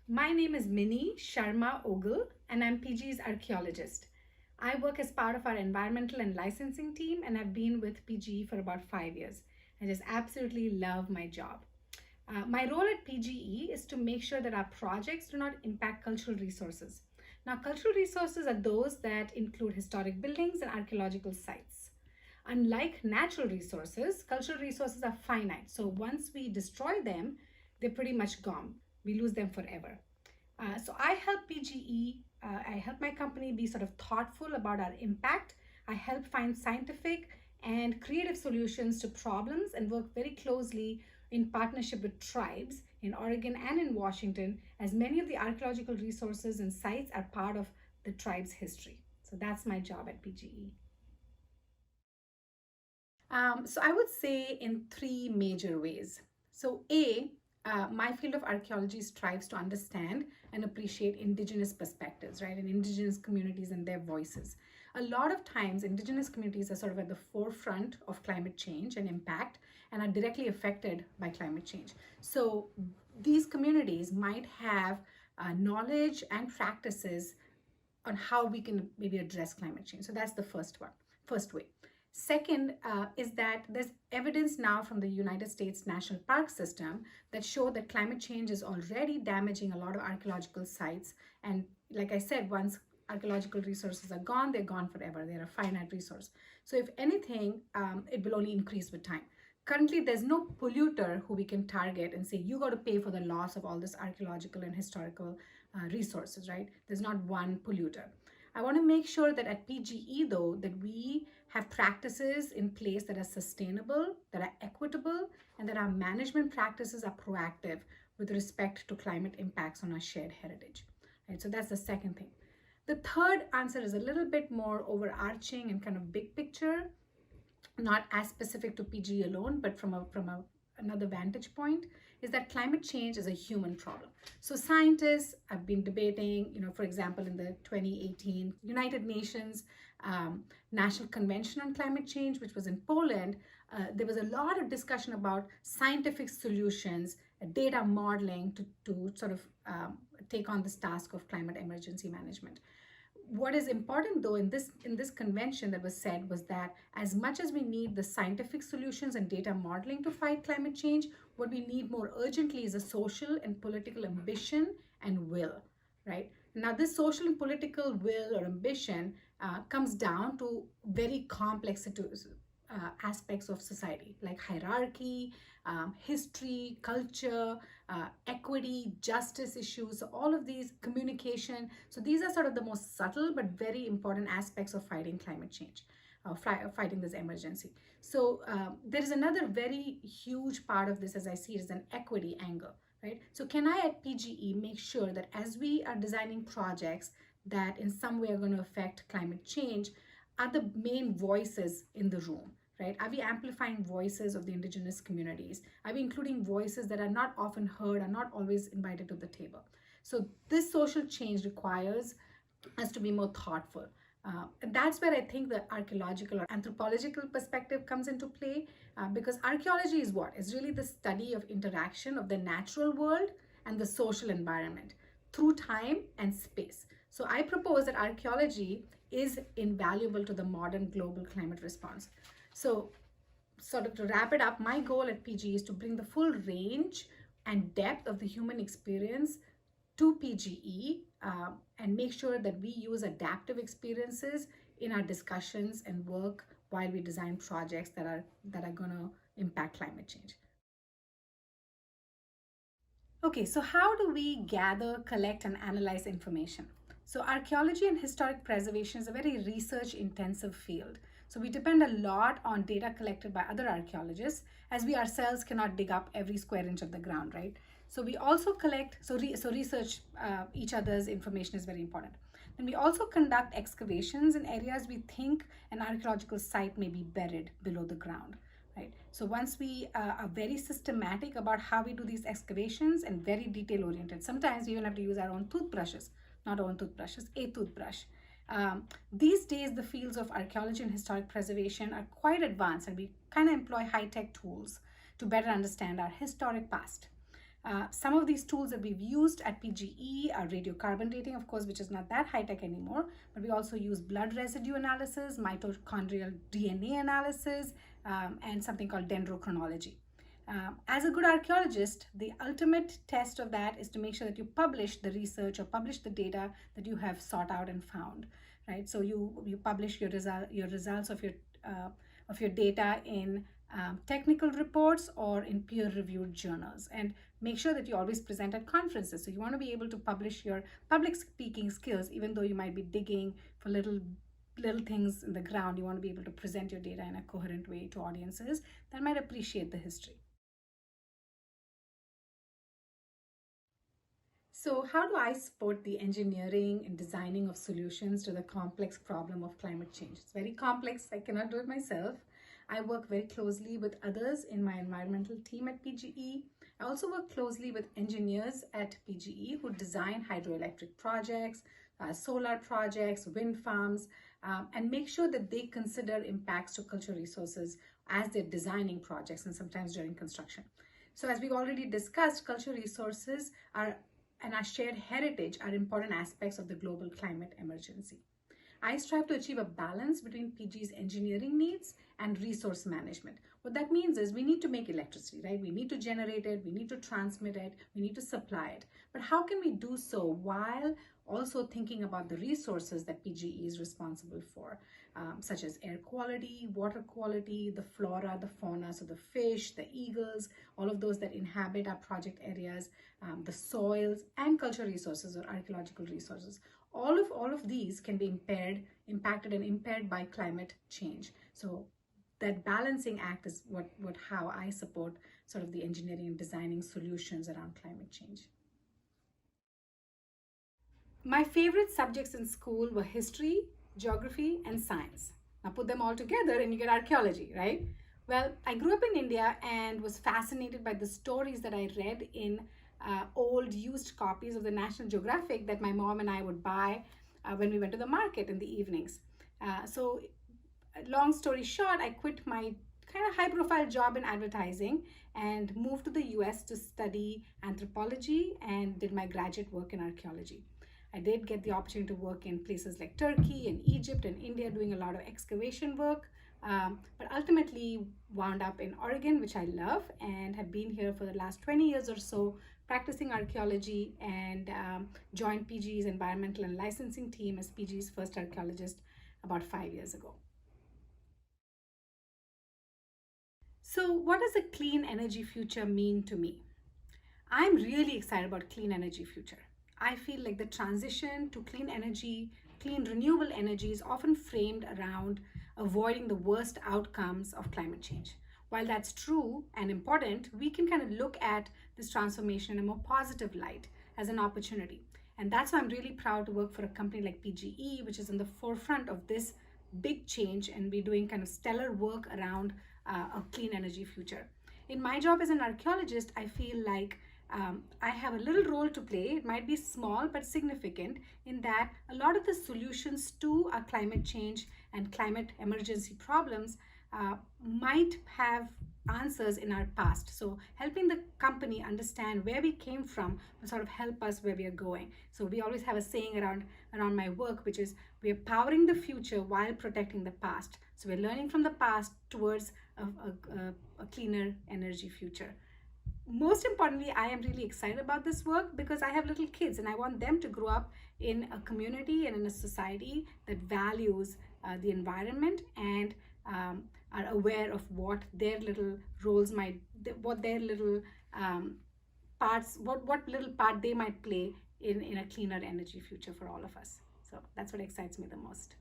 My name is Mini Sharma-Ogle and I'm PGE's archeologist. I work as part of our environmental and licensing team and I've been with PGE for about 5 years. I just absolutely love my job. My role at PGE is to make sure that our projects do not impact cultural resources. Now, cultural resources are those that include historic buildings and archaeological sites. Unlike natural resources, cultural resources are finite. So once we destroy them, they're pretty much gone. We lose them forever. So I help PGE, I help my company be sort of thoughtful about our impact. I help find scientific and creative solutions to problems and work very closely in partnership with tribes in Oregon and in Washington, as many of the archaeological resources and sites are part of the tribe's history. So that's my job at PGE. So I would say in three major ways. So my field of archaeology strives to understand and appreciate indigenous perspectives, right, and indigenous communities and their voices. A lot of times, indigenous communities are sort of at the forefront of climate change and impact and are directly affected by climate change. So these communities might have knowledge and practices on how we can maybe address climate change. So that's the first way. Second is that there's evidence now from the United States National Park System that show that climate change is already damaging a lot of archaeological sites. And like I said, once archaeological resources are gone, they're gone forever. They're a finite resource. So if anything, it will only increase with time. Currently, there's no polluter who we can target and say, you got to pay for the loss of all this archaeological and historical resources, right? There's not one polluter. I want to make sure that at PGE, though, that we have practices in place that are sustainable, that are equitable, and that our management practices are proactive with respect to climate impacts on our shared heritage. Right? So that's the second thing. The third answer is a little bit more overarching and kind of big picture, not as specific to PGE alone, but from another vantage point, is that climate change is a human problem. So scientists have been debating, for example, in the 2018 United Nations National Convention on Climate Change, which was in Poland, there was a lot of discussion about scientific solutions, data modeling to sort of take on this task of climate emergency management. What is important, though, in this convention that was said was that as much as we need the scientific solutions and data modeling to fight climate change, what we need more urgently is a social and political ambition and will, right? Now, this social and political will or ambition comes down to very complex aspects of society, like hierarchy, history, culture, equity, justice issues, so all of these, communication. So these are sort of the most subtle but very important aspects of fighting climate change, fighting this emergency. So there is another very huge part of this, as I see it, is an equity angle, right? So can I at PGE make sure that as we are designing projects that in some way are going to affect climate change, are the main voices in the room, right? Are we amplifying voices of the indigenous communities? Are we including voices that are not often heard, are not always invited to the table? So this social change requires us to be more thoughtful. And that's where I think the archaeological or anthropological perspective comes into play, because archaeology is what? It's really the study of interaction of the natural world and the social environment through time and space. So I propose that archaeology is invaluable to the modern global climate response. So sort of to wrap it up, my goal at PGE is to bring the full range and depth of the human experience to PGE and make sure that we use adaptive experiences in our discussions and work while we design projects that are going to impact climate change. Okay, so how do we gather, collect, and analyze information? So archaeology and historic preservation is a very research-intensive field. So we depend a lot on data collected by other archaeologists, as we ourselves cannot dig up every square inch of the ground, right? So we also collect, research each other's information is very important. Then we also conduct excavations in areas we think an archaeological site may be buried below the ground. Right? So once we are very systematic about how we do these excavations and very detail oriented, sometimes we even have to use our own toothbrushes, not our own toothbrushes, a toothbrush. These days, the fields of archaeology and historic preservation are quite advanced, and we kind of employ high-tech tools to better understand our historic past. Some of these tools that we've used at PGE are radiocarbon dating, of course, which is not that high tech anymore, but we also use blood residue analysis, mitochondrial DNA analysis, and something called dendrochronology. As a good archaeologist, the ultimate test of that is to make sure that you publish the research or publish the data that you have sought out and found, right? So you publish your results of your data in technical reports or in peer-reviewed journals, and make sure that you always present at conferences. So you want to be able to publish your public speaking skills, even though you might be digging for little things in the ground. You want to be able to present your data in a coherent way to audiences that might appreciate the history. So how do I support the engineering and designing of solutions to the complex problem of climate change? It's very complex. I cannot do it myself. I work very closely with others in my environmental team at PGE. I also work closely with engineers at PGE who design hydroelectric projects, solar projects, wind farms, and make sure that they consider impacts to cultural resources as they're designing projects and sometimes during construction. So as we've already discussed, cultural resources and our shared heritage are important aspects of the global climate emergency. I strive to achieve a balance between PG's engineering needs and resource management. What that means is we need to make electricity, right? We need to generate it, we need to transmit it, we need to supply it. But how can we do so while also thinking about the resources that PGE is responsible for, such as air quality, water quality, the flora, the fauna, so the fish, the eagles, all of those that inhabit our project areas, the soils, and cultural resources or archaeological resources. All of these can be impacted and impaired by climate change. So that balancing act is how I support sort of the engineering and designing solutions around climate change. My favorite subjects in school were history, geography, and science. Now put them all together and you get archaeology, right? Well, I grew up in India and was fascinated by the stories that I read in old used copies of the National Geographic that my mom and I would buy when we went to the market in the evenings. So long story short, I quit my kind of high profile job in advertising and moved to the US to study anthropology and did my graduate work in archaeology. I did get the opportunity to work in places like Turkey and Egypt and India doing a lot of excavation work, but ultimately wound up in Oregon, which I love, and have been here for the last 20 years or so practicing archaeology, and joined PGE's environmental and licensing team as PGE's first archaeologist about 5 years ago. So what does a clean energy future mean to me? I'm really excited about clean energy future. I feel like the transition to clean energy, clean renewable energy is often framed around avoiding the worst outcomes of climate change. While that's true and important, we can kind of look at this transformation in a more positive light as an opportunity. And that's why I'm really proud to work for a company like PGE, which is in the forefront of this big change, and we're doing kind of stellar work around a clean energy future. In my job as an archaeologist, I feel like I have a little role to play. It might be small but significant in that a lot of the solutions to our climate change and climate emergency problems might have answers in our past. So helping the company understand where we came from will sort of help us where we are going. So we always have a saying around my work, which is we are powering the future while protecting the past. So we're learning from the past towards a cleaner energy future. Most importantly, I am really excited about this work because I have little kids and I want them to grow up in a community and in a society that values the environment and are aware of what their little roles what their little parts, what little part they might play in a cleaner energy future for all of us. So that's what excites me the most.